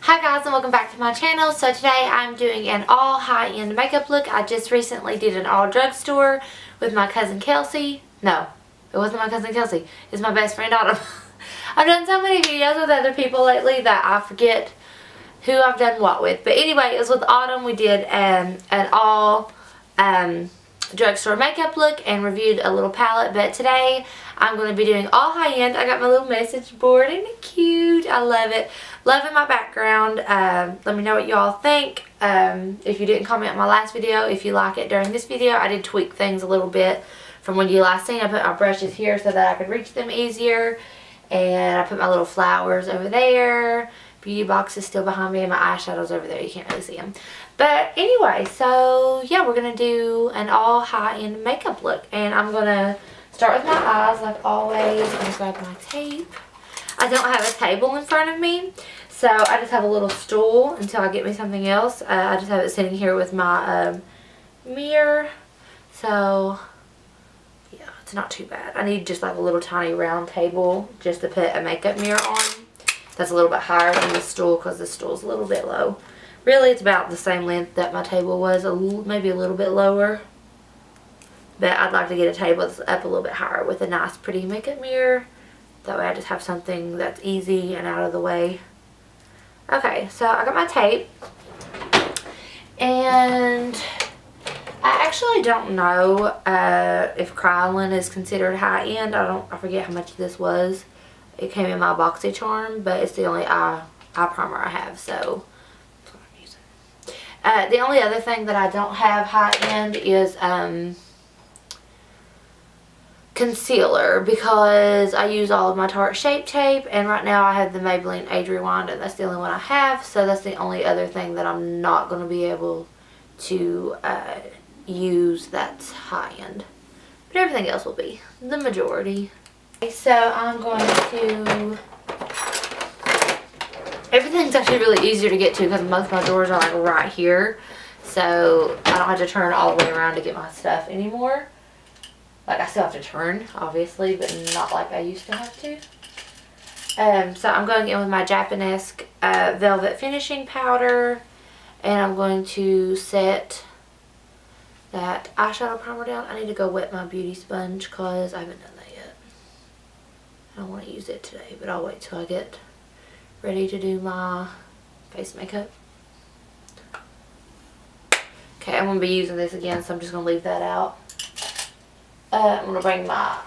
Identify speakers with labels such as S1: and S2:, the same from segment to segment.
S1: Hi guys and welcome back to my channel. So today I'm doing an all high-end makeup look. I just recently did an all drugstore with my cousin Kelsey. No, it wasn't my cousin Kelsey. It's my best friend Autumn. I've done so many videos with other people lately that I forget who I've done what with. But anyway, it was with Autumn. We did an all drugstore makeup look and reviewed a little palette. But today I'm going to be doing all high-end. I got my little message board. Isn't it cute? I love it. Loving my background. Let me know what y'all think. If you didn't comment on my last video, if you like it during this video, I did tweak things a little bit from when you last seen. I put my brushes here so that I could reach them easier. And I put my little flowers over there. Beauty box is still behind me and my eyeshadows over there. You can't really see them. But anyway, so yeah, we're going to do an all high-end makeup look. And I'm going to start with my eyes like always. I'm going to grab my tape. I don't have a table in front of me, so I just have a little stool until I get me something else. I just have it sitting here with my mirror, so yeah, it's not too bad. I need just like a little tiny round table just to put a makeup mirror on. That's a little bit higher than the stool because the stool's a little bit low. Really, it's about the same length that my table was, maybe a little bit lower. But I'd like to get a table that's up a little bit higher with a nice pretty makeup mirror. That way I just have something that's easy and out of the way. Okay, so I got my tape. And I actually don't know if Krylon is considered high-end. I forget how much this was. It came in my BoxyCharm, but it's the only eye primer I have, so that's what I'm using. The only other thing that I don't have high-end is concealer, because I use all of my Tarte Shape Tape, and right now I have the Maybelline Age Rewind, and that's the only one I have, so that's the only other thing that I'm not going to be able to use that's high-end. But everything else will be the majority. So I'm going to... Everything's actually really easier to get to because most of my doors are like right here, so I don't have to turn all the way around to get my stuff anymore. Like, I still have to turn, obviously, but not like I used to have to. So I'm going in with my Japanesque Velvet Finishing Powder. And I'm going to set that eyeshadow primer down. I need to go wet my beauty sponge because I haven't done that yet. I don't want to use it today, but I'll wait till I get ready to do my face makeup. Okay, I'm going to be using this again, so I'm just going to leave that out. I'm going to bring my,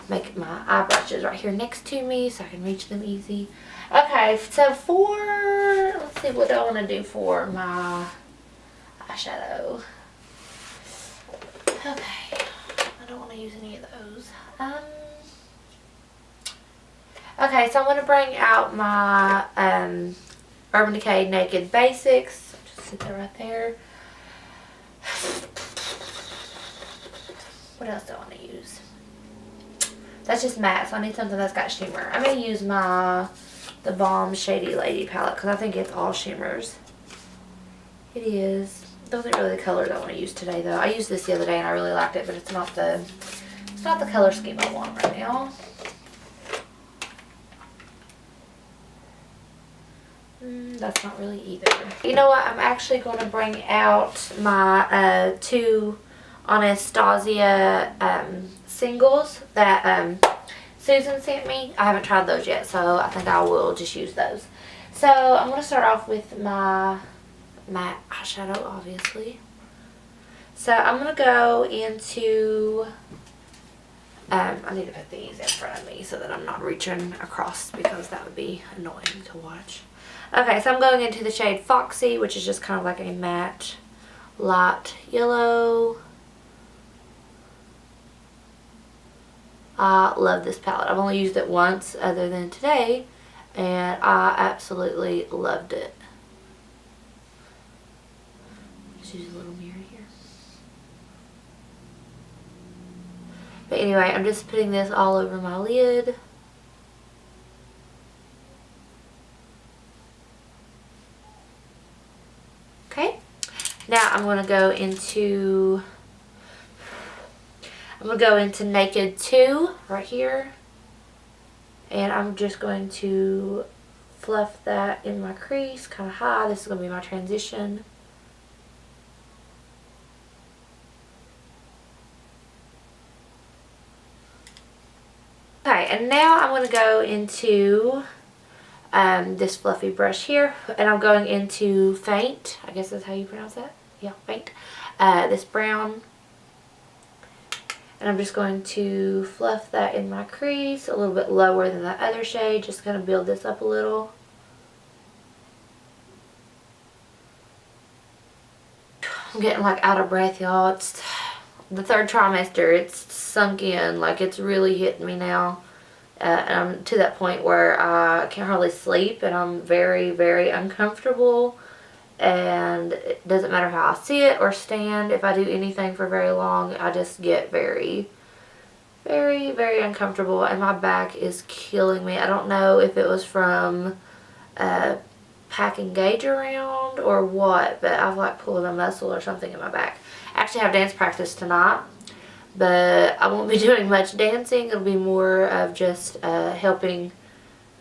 S1: make my eye brushes right here next to me so I can reach them easy. Okay, so let's see, what do I want to do for my eyeshadow? Okay, I don't want to use any of those. Okay, so I'm going to bring out my Urban Decay Naked Basics. Just sit that right there. What else do I want to use? That's just matte, so I need something that's got shimmer. I'm going to use the Balm Shady Lady palette because I think it's all shimmers. It is. Those aren't really the colors I want to use today, though. I used this the other day and I really liked it, but it's not the color scheme I want right now. That's not really either. You know what? I'm actually going to bring out my two Anastasia singles that Susan sent me. I haven't tried those yet, so I think I will just use those. So I'm going to start off with my matte eyeshadow, obviously. So I'm going to go into... I need to put these in front of me so that I'm not reaching across because that would be annoying to watch. Okay, so I'm going into the shade Foxy, which is just kind of like a matte light yellow. I love this palette. I've only used it once other than today, and I absolutely loved it. Just use a little mirror here. But anyway, I'm just putting this all over my lid. Okay. Now I'm going to go into... Naked 2 right here, and I'm just going to fluff that in my crease kind of high. This is going to be my transition. Okay, and now I'm going to go into this fluffy brush here, and I'm going into Faint. I guess that's how you pronounce that. Yeah, Faint. This brown. And I'm just going to fluff that in my crease a little bit lower than that other shade. Just kind of build this up a little. I'm getting like out of breath, y'all. It's the third trimester. It's sunk in. Like, it's really hitting me now. And I'm to that point where I can't hardly sleep, and I'm very, very uncomfortable. And it doesn't matter how I sit or stand. If I do anything for very long, I just get very, very, very uncomfortable, and my back is killing me. I don't know if it was from packing gauge around or what, but I've like pulled a muscle or something in my back. I actually have dance practice tonight, but I won't be doing much dancing. It'll be more of just helping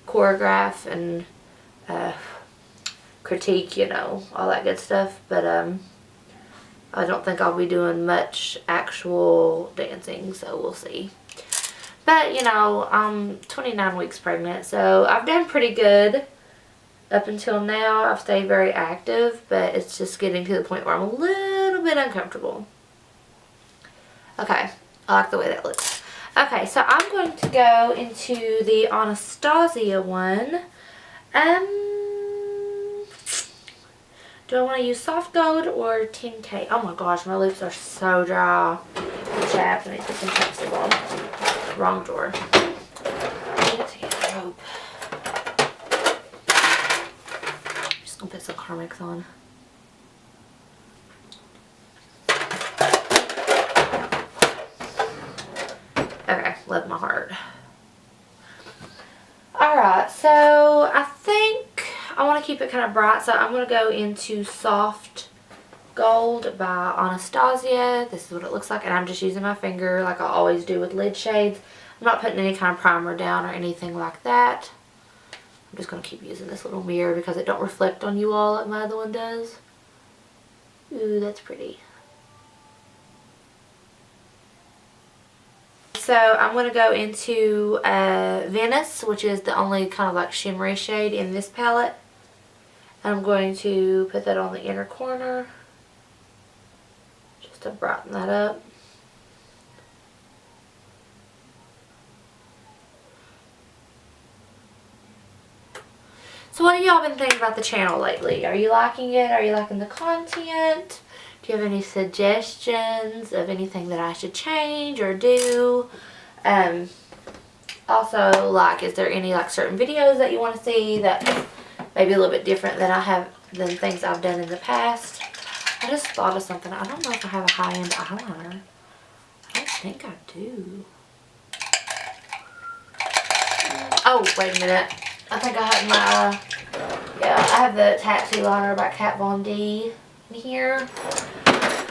S1: choreograph and critique, you know, all that good stuff. But I don't think I'll be doing much actual dancing, so we'll see. But, you know, I'm 29 weeks pregnant, so I've done pretty good up until now. I've stayed very active, but it's just getting to the point where I'm a little bit uncomfortable. Okay, I like the way that looks. Okay, so I'm going to go into the Anastasia one. Do I want to use Soft Gold or 10K? Oh my gosh, my lips are so dry. Chapped. I need to put some chapstick on. Wrong drawer. I need to get a rope. I'm just going to put some Carmex on. Okay, love my heart. Alright, so I think I want to keep it kind of bright, so I'm going to go into Soft Gold by Anastasia. This is what it looks like, and I'm just using my finger like I always do with lid shades. I'm not putting any kind of primer down or anything like that. I'm just going to keep using this little mirror because it don't reflect on you all like my other one does. Ooh, that's pretty. So I'm going to go into Venice, which is the only kind of like shimmery shade in this palette. I'm going to put that on the inner corner just to brighten that up. So what have y'all been thinking about the channel lately? Are you liking it? Are you liking the content? Do you have any suggestions of anything that I should change or do? Also, like, is there any like certain videos that you want to see that maybe a little bit different than things I've done in the past? I just thought of something. I don't know if I have a high-end eyeliner. I don't think I do. Oh, wait a minute. I think I have my, yeah, I have the tattoo liner by Kat Von D in here.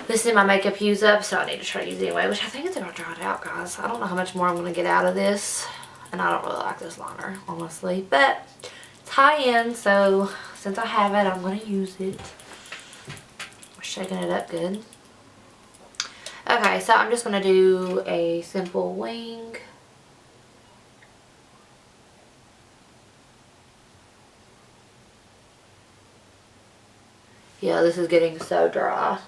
S1: This is my makeup use up, so I need to try to use it anyway, which I think it's about dried out, guys. I don't know how much more I'm going to get out of this, and I don't really like this liner, honestly, but it's high-end, so since I have it, I'm going to use it. We're shaking it up good. Okay, so I'm just going to do a simple wing. Yeah, this is getting so dry.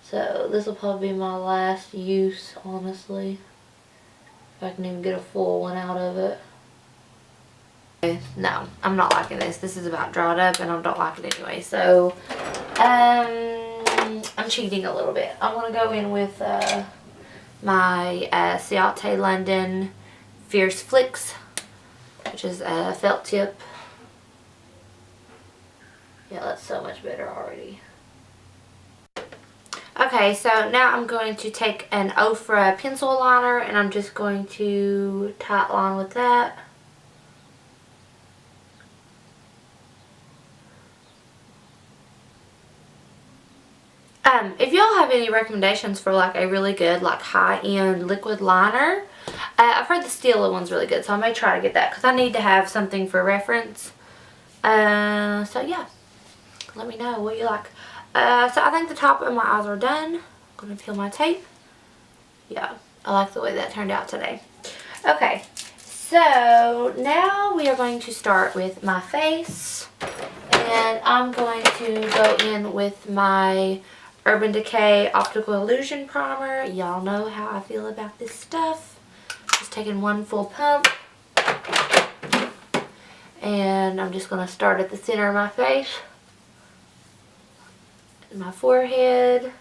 S1: So this will probably be my last use, honestly. If I can even get a full one out of it. Okay, no, I'm not liking this. This is about dried up and I don't like it anyway. So, I'm cheating a little bit. I'm going to go in with my Ciate London Fierce Flicks, which is a felt tip. Yeah, that's so much better already. Okay, so now I'm going to take an Ofra pencil liner and I'm just going to tight line with that. If y'all have any recommendations for like a really good like high-end liquid liner, I've heard the Stila one's really good, so I may try to get that because I need to have something for reference. So yeah, let me know what you like. So I think the top of my eyes are done. I'm going to peel my tape. Yeah, I like the way that turned out today. Okay, so now we are going to start with my face. And I'm going to go in with my Urban Decay Optical Illusion Primer. Y'all know how I feel about this stuff. Just taking one full pump. And I'm just going to start at the center of my face. My forehead.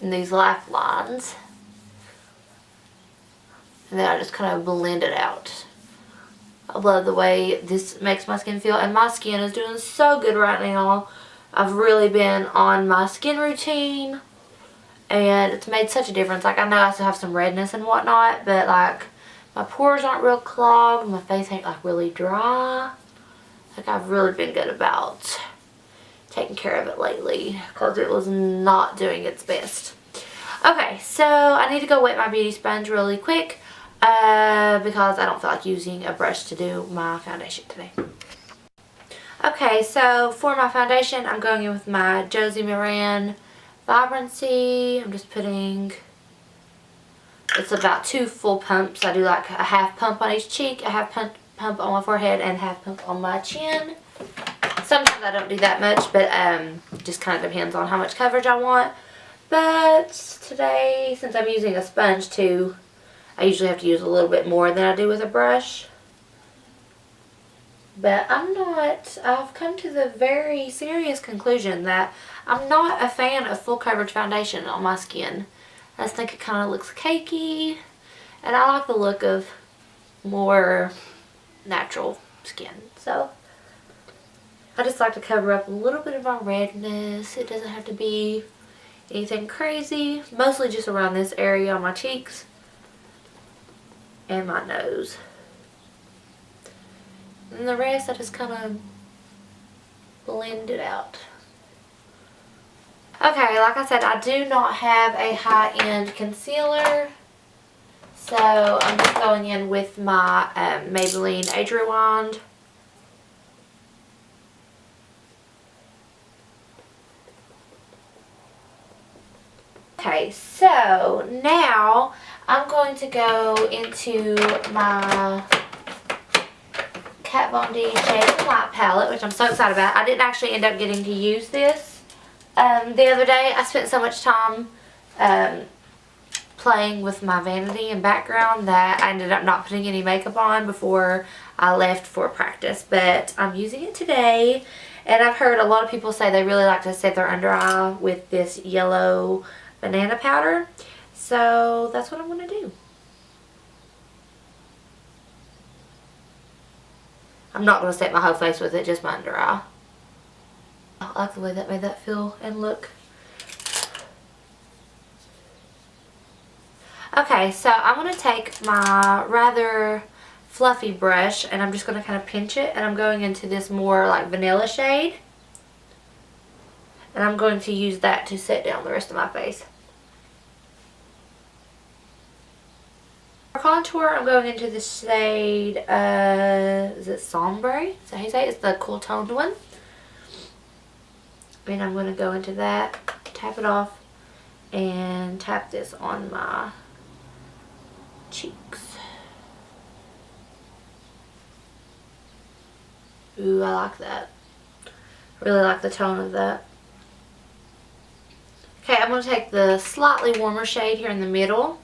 S1: And these lifelines. And then I just kind of blend it out. I love the way this makes my skin feel. And my skin is doing so good right now. I've really been on my skin routine. And it's made such a difference. Like, I know I still have some redness and whatnot. But, like, my pores aren't real clogged. My face ain't, like, really dry. Like, I've really been good about taking care of it lately. Because it was not doing its best. Okay, so I need to go wet my beauty sponge really quick. Because I don't feel like using a brush to do my foundation today. Okay, so for my foundation, I'm going in with my Josie Maran Vibrancy. I'm just putting, it's about 2 full pumps. I do like a half pump on each cheek, a half pump on my forehead, and a half pump on my chin. Sometimes I don't do that much, but just kind of depends on how much coverage I want. But today, since I'm using a sponge too, I usually have to use a little bit more than I do with a brush. But I've come to the very serious conclusion that I'm not a fan of full coverage foundation on my skin. I just think it kind of looks cakey. And I like the look of more natural skin. So I just like to cover up a little bit of my redness. It doesn't have to be anything crazy. Mostly just around this area on my cheeks. And my nose. And the rest I just kind of blend it out. Okay, like I said, I do not have a high-end concealer. So I'm just going in with my Maybelline Age Rewind. Okay, so now I'm going to go into my Kat Von D Shade Light palette, which I'm so excited about. I didn't actually end up getting to use this the other day. I spent so much time playing with my vanity and background that I ended up not putting any makeup on before I left for practice. But I'm using it today, and I've heard a lot of people say they really like to set their under eye with this yellow banana powder. So that's what I'm going to do. I'm not going to set my whole face with it, just my under eye. I like the way that made that feel and look. Okay, so I'm going to take my rather fluffy brush and I'm just going to kind of pinch it, and I'm going into this more like vanilla shade. And I'm going to use that to set down the rest of my face. For contour, I'm going into the shade, is it Sombre? Is that how you say it? It's the cool toned one. And I'm going to go into that, tap it off, and tap this on my cheeks. Ooh, I like that. Really like the tone of that. Okay, I'm going to take the slightly warmer shade here in the middle.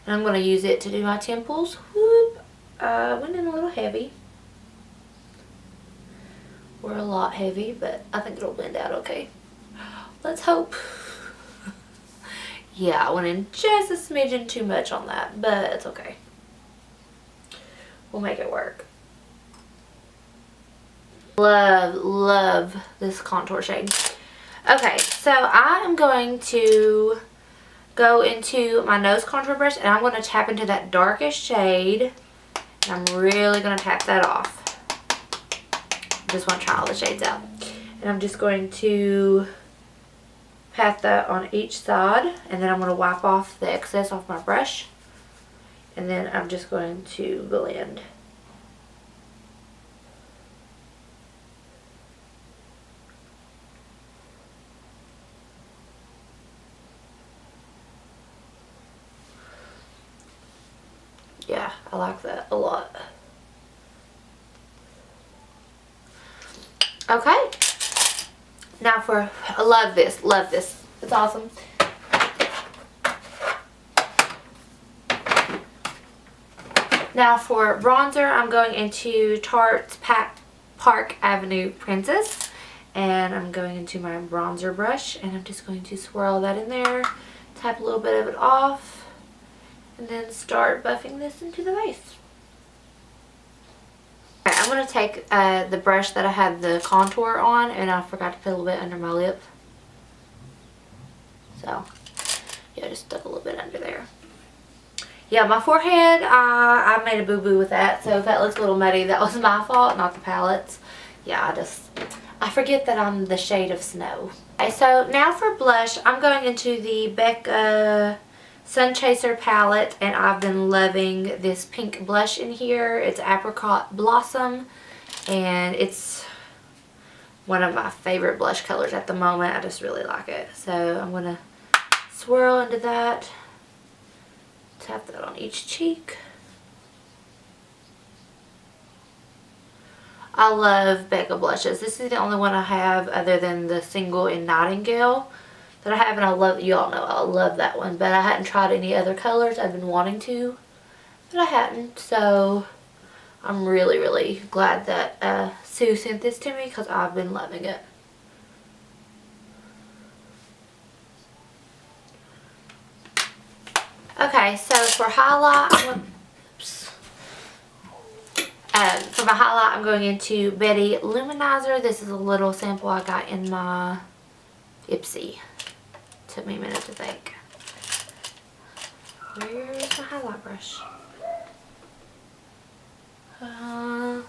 S1: And I'm going to use it to do my temples. Whoop. Went in a little heavy. Or a lot heavy, but I think it'll blend out okay. Let's hope. Yeah, I went in just a smidgen too much on that, but it's okay. We'll make it work. Love this contour shade. Okay, so I am going to go into my nose contour brush and I'm going to tap into that darkest shade. And I'm really going to tap that off. Just want to try all the shades out. And I'm just going to pat that on each side, and then I'm going to wipe off the excess off my brush, and then I'm just going to blend. Yeah, I like that a lot. Okay. Now for, I love this, love this. It's awesome. Now for bronzer, I'm going into Tarte's Park Avenue Princess. And I'm going into my bronzer brush, and I'm just going to swirl that in there, tap a little bit of it off, and then start buffing this into the base. Okay, I'm going to take the brush that I had the contour on, and I forgot to put a little bit under my lip. So, yeah, just stuck a little bit under there. Yeah, my forehead, I made a boo-boo with that, so if that looks a little muddy, that was my fault, not the palette's. Yeah, I forget that I'm the shade of snow. Okay, so now for blush, I'm going into the Becca Sun Chaser palette, and I've been loving this pink blush in here. It's Apricot Blossom, and it's one of my favorite blush colors at the moment. I just really like it. So I'm going to swirl into that. Tap that on each cheek. I love Becca blushes. This is the only one I have other than the single in Nightingale that I have, and I love, you all know I love that one, but I hadn't tried any other colors. I've been wanting to, but I hadn't, so I'm really, really glad that Sue sent this to me because I've been loving it. Okay, so for highlight, for my highlight, I'm going into Betty Luminizer. This is a little sample I got in my Ipsy. Took me a minute to think. Where's my highlight brush? Oh,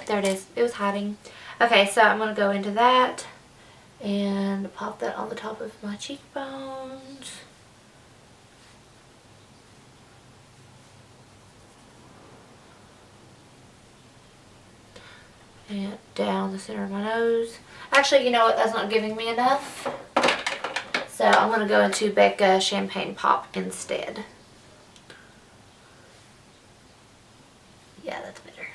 S1: there it is. It was hiding. Okay, so I'm going to go into that and pop that on the top of my cheekbones. And down the center of my nose. Actually, you know what? That's not giving me enough. So I'm going to go into Becca Champagne Pop instead. Yeah, that's better.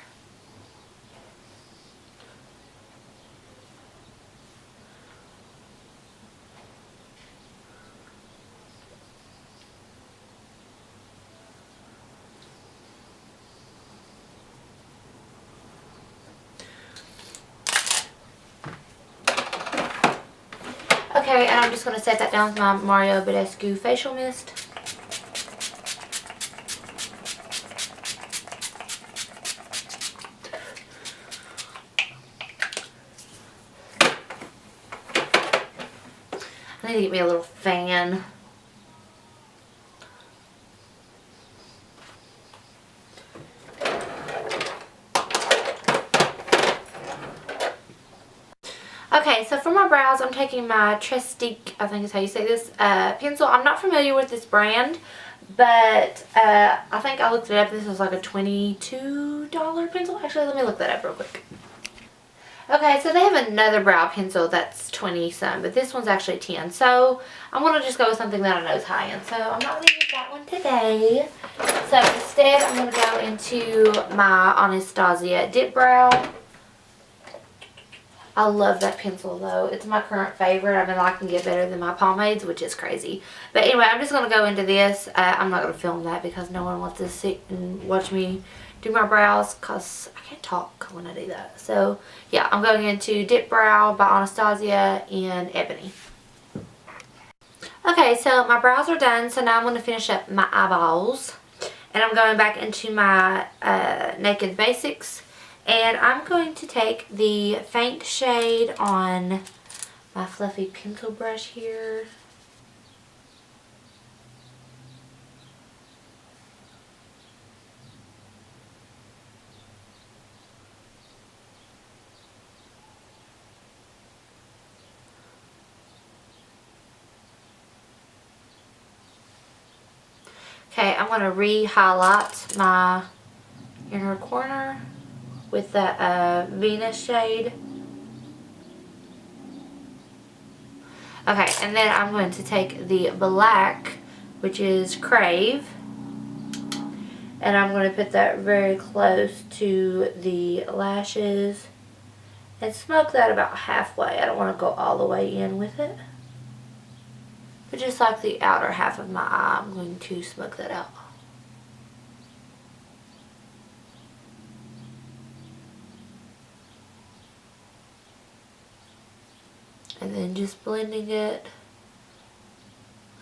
S1: Okay, and I'm just going to set that down with my Mario Badescu facial mist. I need to get me a little fan. Okay, so for my brows, I'm taking my Trestique, I think is how you say this, pencil. I'm not familiar with this brand, but I think I looked it up. This was like a $22 pencil. Actually, let me look that up real quick. Okay, so they have another brow pencil that's 20 some, but this one's actually 10. So I'm going to just go with something that I know is high end. So I'm not going to use that one today. So instead, I'm going to go into my Anastasia Dip Brow. I love that pencil though. It's my current favorite. I've been liking it better than my pomades, which is crazy. But anyway, I'm just going to go into this. I'm not going to film that because no one wants to sit and watch me do my brows because I can't talk when I do that. So yeah, I'm going into Dip Brow by Anastasia in Ebony. Okay, so my brows are done. So now I'm going to finish up my eyeballs. And I'm going back into my Naked Basics. And I'm going to take the faint shade on my fluffy pencil brush here. Okay, I'm going to re-highlight my inner corner with that Venus shade. Okay, and then I'm going to take the black, which is Crave, And I'm going to put that very close to the lashes and smoke that about halfway. I don't want to go all the way in with it. But just like the outer half of my eye, I'm going to smoke that out. And then just blending it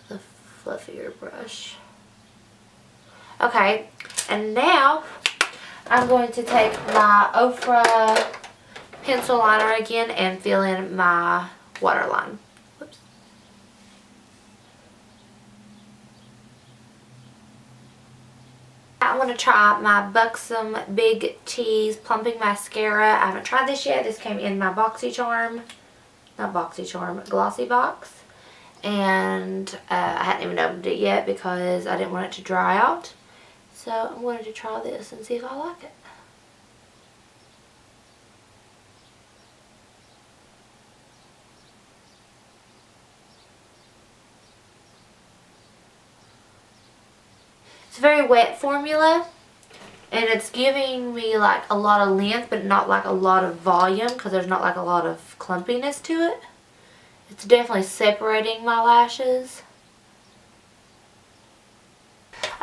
S1: with a fluffier brush. Okay, and now I'm going to take my Ofra pencil liner again and fill in my waterline. Whoops. I want to try my Buxom Big T's Plumping Mascara. I haven't tried this yet. This came in my BoxyCharm, not BoxyCharm, Glossy Box. And I hadn't even opened it yet because I didn't want it to dry out. So I wanted to try this and see if I like it. It's a very wet formula, and it's giving me like a lot of length but not like a lot of volume because there's not like a lot of clumpiness to it. It's definitely separating my lashes.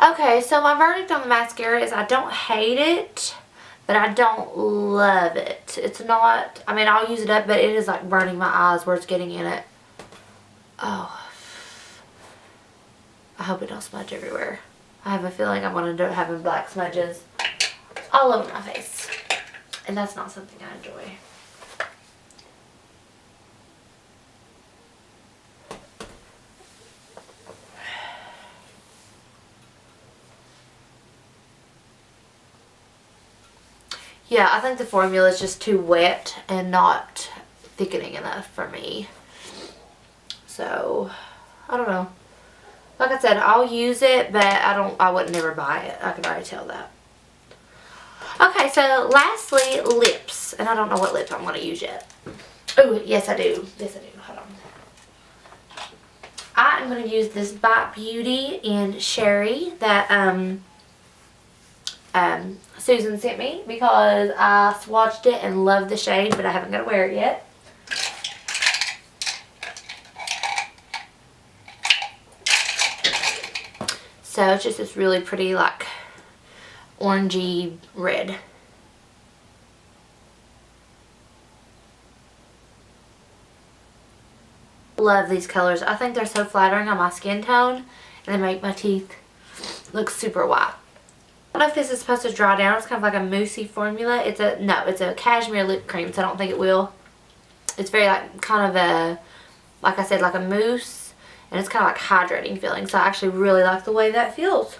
S1: Okay, so my verdict on the mascara is I don't hate it, but I don't love it. It's not, I mean, I'll use it up, but it is like burning my eyes where it's getting in it. Oh, I hope it don't smudge everywhere. I have a feeling I'm going to end up having black smudges all over my face, and that's not something I enjoy. Yeah, I think the formula is just too wet and not thickening enough for me. So, I don't know. Like I said, I'll use it, but I would never buy it. I can already tell that. Okay, so lastly, lips. And I don't know what lip I'm going to use yet. Oh, yes I do. Yes I do. Hold on. I am going to use this Bite Beauty in Sherry that Susan sent me because I swatched it and loved the shade, but I haven't got to wear it yet. So it's just this really pretty like orangey red. Love these colors. I think they're so flattering on my skin tone and they make my teeth look super white. I don't know if this is supposed to dry down. It's kind of like a moussey formula. It's a cashmere lip cream, so I don't think it will. It's very like kind of a, like I said, like a mousse, and it's kind of like hydrating feeling. So I actually really like the way that feels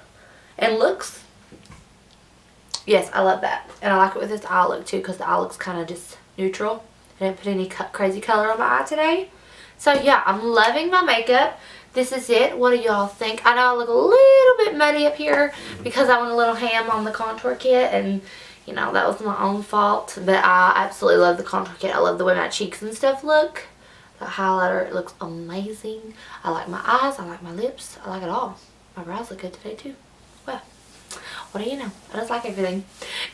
S1: and looks. Yes, I love that, and I like it with this eye look too because the eye looks kind of just neutral. I didn't put any crazy color on my eye today. So yeah, I'm loving my makeup. This is it. What do y'all think? I know I look a little bit muddy up here because I went a little ham on the contour kit, and you know, that was my own fault. But I absolutely love the contour kit. I love the way my cheeks and stuff look. The highlighter, it looks amazing. I like my eyes. I like my lips. I like it all. My brows look good today too. Well, what do you know? I just like everything.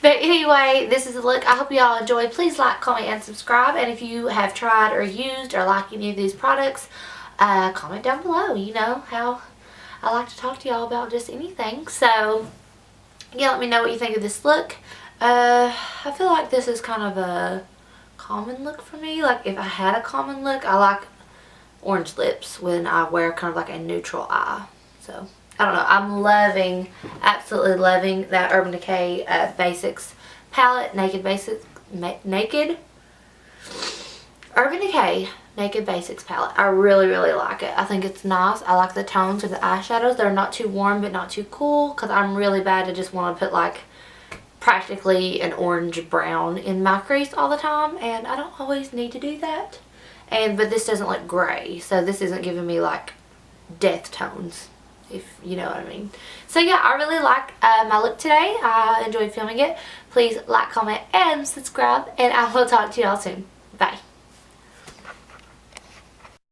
S1: But anyway, this is the look. I hope y'all enjoyed. Please like, comment, and subscribe. And if you have tried or used or like any of these products, comment down below. You know how I like to talk to y'all about just anything. So yeah, let me know what you think of this look. I feel like this is kind of a common look for me. Like if I had a common look, I like orange lips when I wear kind of like a neutral eye. So I don't know. I'm loving, absolutely loving that Urban Decay Basics palette. Urban Decay Naked Basics palette. I really, really like it. I think it's nice. I like the tones of the eyeshadows. They're not too warm but not too cool because I'm really bad to just want to put like practically an orange brown in my crease all the time, and I don't always need to do that. But this doesn't look gray, so this isn't giving me like death tones, if you know what I mean. So yeah, I really like my look today. I enjoyed filming it. Please like, comment, and subscribe, and I will talk to y'all soon.